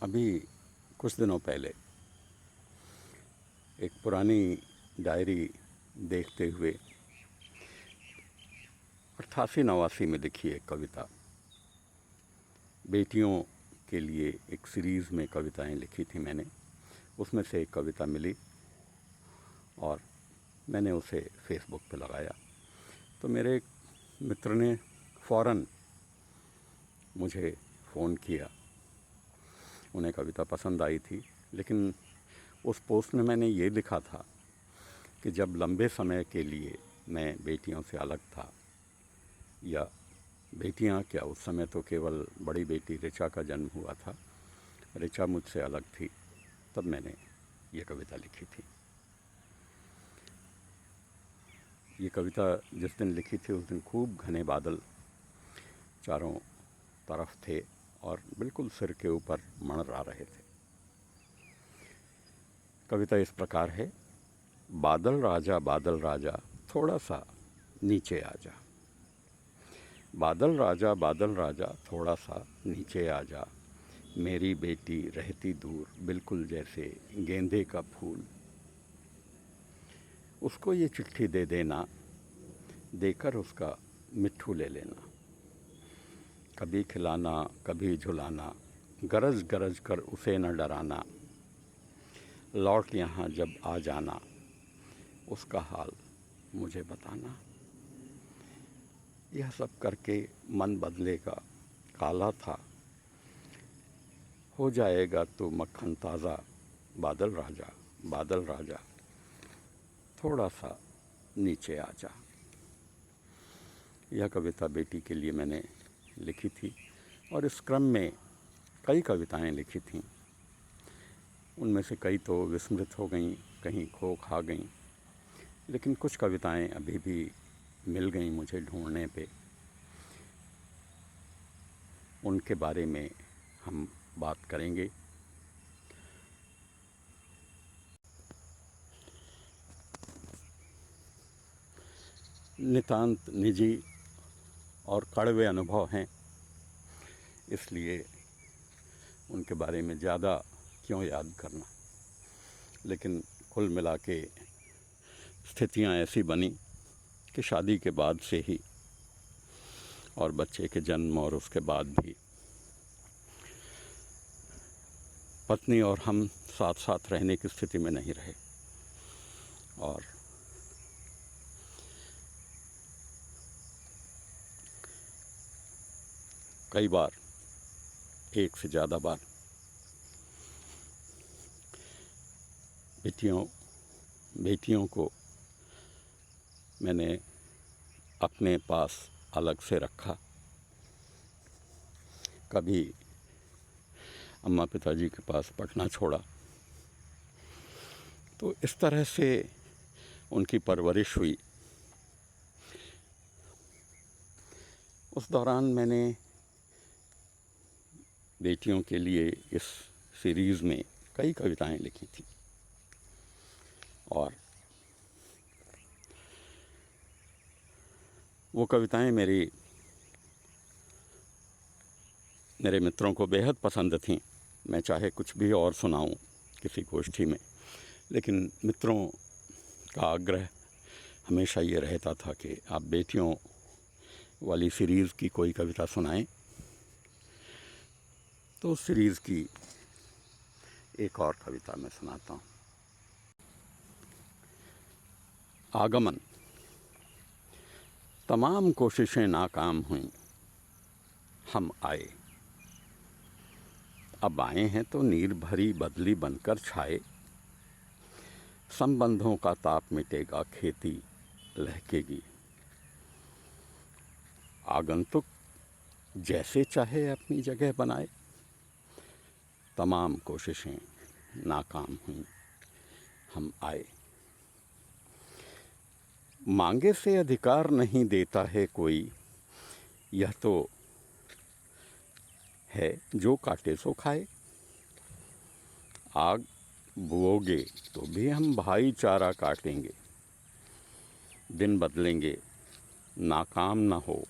अभी कुछ दिनों पहले एक पुरानी डायरी देखते हुए 88-89 में लिखी एक कविता, बेटियों के लिए एक सीरीज़ में कविताएं लिखी थी मैंने। उसमें से एक कविता मिली और मैंने उसे फेसबुक पे लगाया तो मेरे एक मित्र ने फ़ौरन मुझे फ़ोन किया। उन्हें कविता पसंद आई थी, लेकिन उस पोस्ट में मैंने ये लिखा था कि जब लंबे समय के लिए मैं बेटियों से अलग था, या बेटियां क्या, उस समय तो केवल बड़ी बेटी ऋचा का जन्म हुआ था, ऋचा मुझसे अलग थी, तब मैंने ये कविता लिखी थी। ये कविता जिस दिन लिखी थी उस दिन खूब घने बादल चारों तरफ थे और बिल्कुल सिर के ऊपर मंडरा रहे थे। कविता इस प्रकार है। बादल राजा थोड़ा सा नीचे आ जा। बादल राजा थोड़ा सा नीचे आ जा। मेरी बेटी रहती दूर बिल्कुल जैसे गेंदे का फूल। उसको ये चिट्ठी दे देना, देकर उसका मिट्ठू ले लेना। कभी खिलाना कभी झुलाना, गरज गरज कर उसे न डराना। लौट यहाँ जब आ जाना, उसका हाल मुझे बताना। यह सब करके मन बदलेगा, काला था हो जाएगा तो मक्खन ताज़ा। बादल राजा थोड़ा सा नीचे आ जा। यह कविता बेटी के लिए मैंने लिखी थी और इस क्रम में कई कविताएं लिखी थीं। उनमें से कई तो विस्मृत हो गईं, कहीं खो खा गईं, लेकिन कुछ कविताएं अभी भी मिल गई मुझे ढूंढने पे। उनके बारे में हम बात करेंगे। नितांत निजी और कड़वे अनुभव हैं, इसलिए उनके बारे में ज़्यादा क्यों याद करना। लेकिन कुल मिला के स्थितियाँ ऐसी बनी कि शादी के बाद से ही और बच्चे के जन्म और उसके बाद भी पत्नी और हम साथ साथ रहने की स्थिति में नहीं रहे। और कई बार, एक से ज़्यादा बार, बेटियों को मैंने अपने पास अलग से रखा। कभी अम्मा पिताजी के पास पटना छोड़ा। तो इस तरह से उनकी परवरिश हुई। उस दौरान मैंने बेटियों के लिए इस सीरीज़ में कई कविताएं लिखी थी और वो कविताएं मेरे मित्रों को बेहद पसंद थीं। मैं चाहे कुछ भी और सुनाऊं किसी गोष्ठी में, लेकिन मित्रों का आग्रह हमेशा ये रहता था कि आप बेटियों वाली सीरीज़ की कोई कविता सुनाएं। तो उस सीरीज़ की एक और कविता मैं सुनाता हूँ। आगमन। तमाम कोशिशें नाकाम हुईं, हम आए। अब आए हैं तो नीर भरी बदली बनकर छाए। संबंधों का ताप मिटेगा, खेती लहकेगी। आगंतुक जैसे चाहे अपनी जगह बनाए। तमाम कोशिशें नाकाम हुईं, हम आए। मांगे से अधिकार नहीं देता है कोई, यह तो है जो काटे सो खाए। आग बुओगे तो भी हम भाईचारा काटेंगे। दिन बदलेंगे नाकाम न हो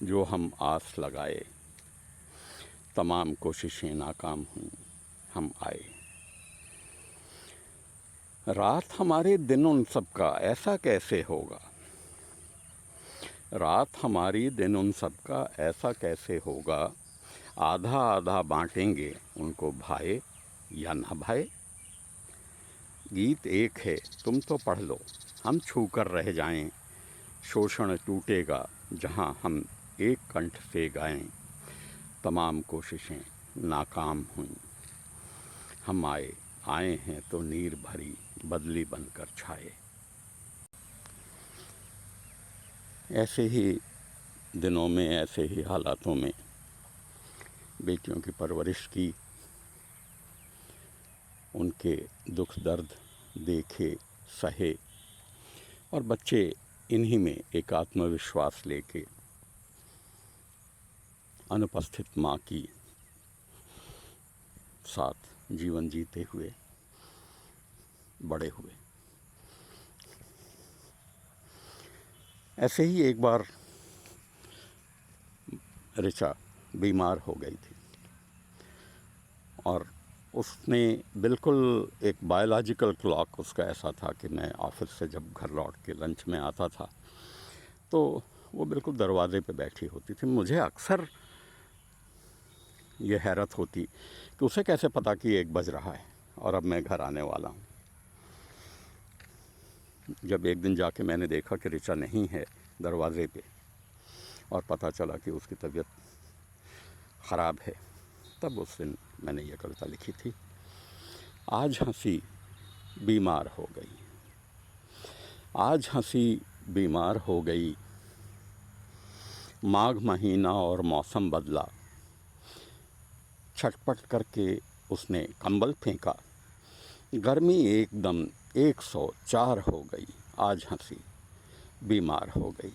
जो हम आस लगाए। तमाम कोशिशें नाकाम हुईं, हम आए। रात हमारे दिन उन सब का ऐसा कैसे होगा, रात हमारी दिन उन सब का ऐसा कैसे होगा, आधा आधा बांटेंगे उनको भाए या ना भाए। गीत एक है तुम तो पढ़ लो, हम छू कर रह जाएं, शोषण टूटेगा जहां हम एक कंठ से गाएं। तमाम कोशिशें नाकाम हुईं, हम आए हैं तो नीर भरी बदली बनकर छाए। ऐसे ही दिनों में, ऐसे ही हालातों में बेटियों की परवरिश की, उनके दुख दर्द देखे सहे, और बच्चे इन्हीं में एक आत्मविश्वास लेके अनुपस्थित माँ की साथ जीवन जीते हुए बड़े हुए। ऐसे ही एक बार ऋचा बीमार हो गई थी और उसने बिल्कुल एक बायोलॉजिकल क्लॉक उसका ऐसा था कि मैं ऑफिस से जब घर लौट के लंच में आता था तो वो बिल्कुल दरवाजे पे बैठी होती थी। मुझे अक्सर ये हैरत होती कि उसे कैसे पता कि 1 बज रहा है और अब मैं घर आने वाला हूँ। जब एक दिन जाके मैंने देखा कि ऋचा नहीं है दरवाजे पे और पता चला कि उसकी तबीयत ख़राब है, तब उस दिन मैंने ये कविता लिखी थी। आज हंसी बीमार हो गई, आज हंसी बीमार हो गई, माघ महीना और मौसम बदला, छटपट करके उसने कंबल फेंका, गर्मी एकदम 104 हो गई, आज हंसी बीमार हो गई।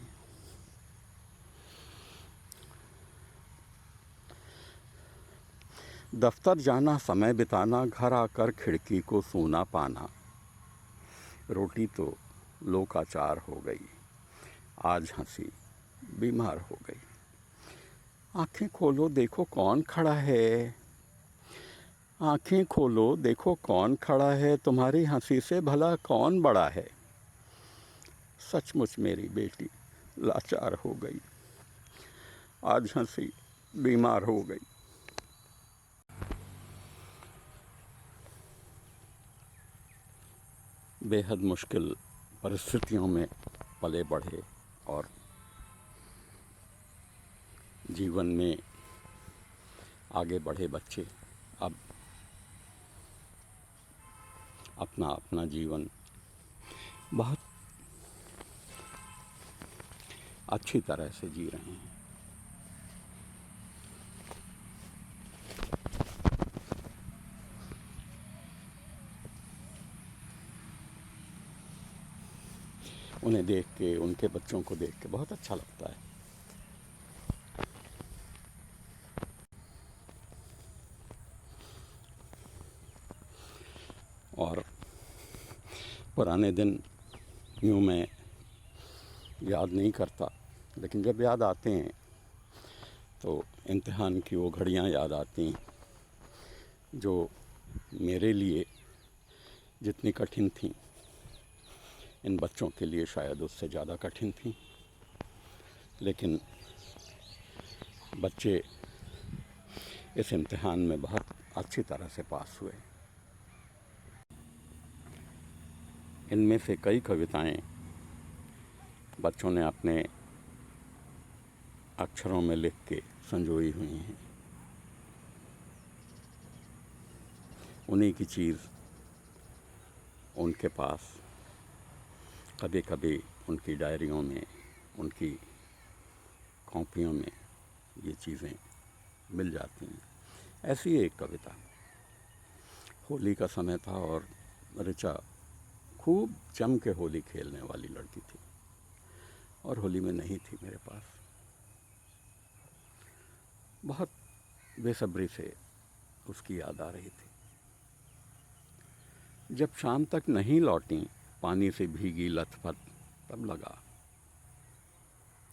दफ्तर जाना, समय बिताना, घर आकर खिड़की को सूना पाना, रोटी तो लोकाचार हो गई, आज हंसी बीमार हो गई। आंखें खोलो देखो कौन खड़ा है, आंखें खोलो देखो कौन खड़ा है, तुम्हारी हंसी से भला कौन बड़ा है। सचमुच मेरी बेटी लाचार हो गई, आज हंसी बीमार हो गई। बेहद मुश्किल परिस्थितियों में पले बढ़े और जीवन में आगे बढ़े बच्चे अब अपना अपना जीवन बहुत अच्छी तरह से जी रहे हैं। उन्हें देख के, उनके बच्चों को देख के बहुत अच्छा लगता है। और पुराने दिन यूँ मैं याद नहीं करता, लेकिन जब याद आते हैं तो इम्तिहान की वो घड़ियाँ याद आती जो मेरे लिए जितनी कठिन थीं, इन बच्चों के लिए शायद उससे ज़्यादा कठिन थीं। लेकिन बच्चे इस इम्तिहान में बहुत अच्छी तरह से पास हुए। इनमें से कई कविताएं बच्चों ने अपने अक्षरों में लिख के संजोई हुई हैं। उन्हीं की चीज़ उनके पास कभी कभी उनकी डायरियों में, उनकी कॉपियों में ये चीज़ें मिल जाती हैं। ऐसी एक कविता, होली का समय था और ऋचा खूब जम के होली खेलने वाली लड़की थी और होली में नहीं थी मेरे पास। बहुत बेसब्री से उसकी याद आ रही थी। जब शाम तक नहीं लौटी पानी से भीगी लथपथ, तब लगा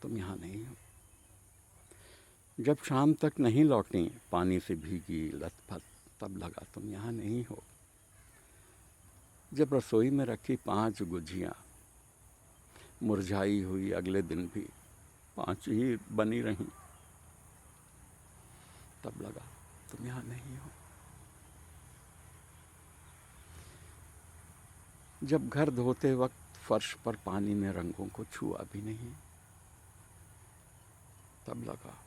तुम यहाँ नहीं हो। जब शाम तक नहीं लौटी पानी से भीगी लथपथ, तब लगा तुम यहाँ नहीं हो। जब रसोई में रखी 5 गुझियाँ मुरझाई हुई अगले दिन भी 5 ही बनी रहीं, तब लगा तुम यहाँ नहीं हो। जब घर धोते वक्त फर्श पर पानी ने रंगों को छुआ भी नहीं, तब लगा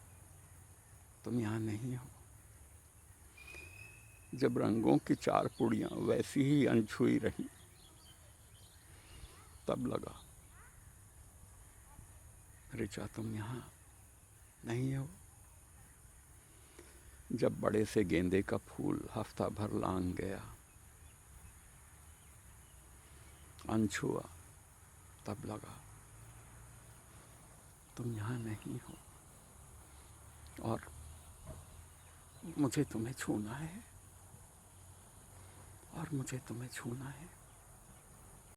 तुम यहाँ नहीं हो। जब रंगों की 4 पुड़ियाँ वैसी ही अनछुई रही, तब लगा ऋचा तुम यहाँ नहीं हो। जब बड़े से गेंदे का फूल हफ्ता भर लांग गया, अनछुआ, तब लगा तुम यहाँ नहीं हो। और मुझे तुम्हें छूना है, और मुझे तुम्हें छूना है।